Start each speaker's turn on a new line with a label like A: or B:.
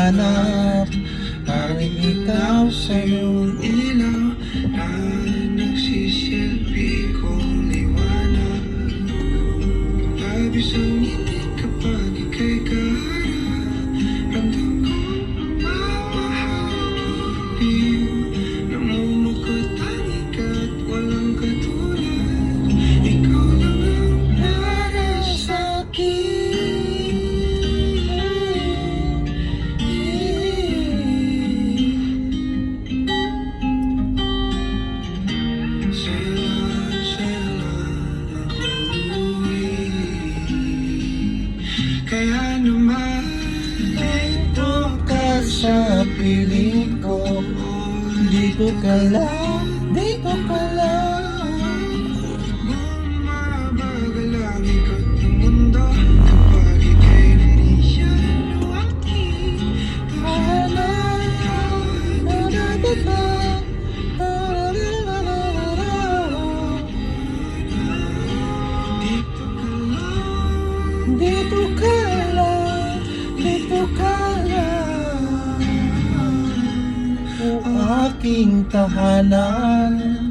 A: hanap. Parang ikaw sa iyong
B: ilaw na nagsisilbi kong liwanag. Labis ang ngiti kapag ika'y kaharap. Ramdam ko ang mamahal. Namumukod-tanging ka't walang katulad. Ikaw lang ang para sa'kin. Kaya naman
A: dito ka sa piling ko. Dito ka lang, dito ka lang.
B: bumabagal ang ikot ng mundo kapag ika'y nariyan o aking
A: Hanap, nadadata.
B: Dito ka lang,
A: Dito ka lang, o aking tahanan.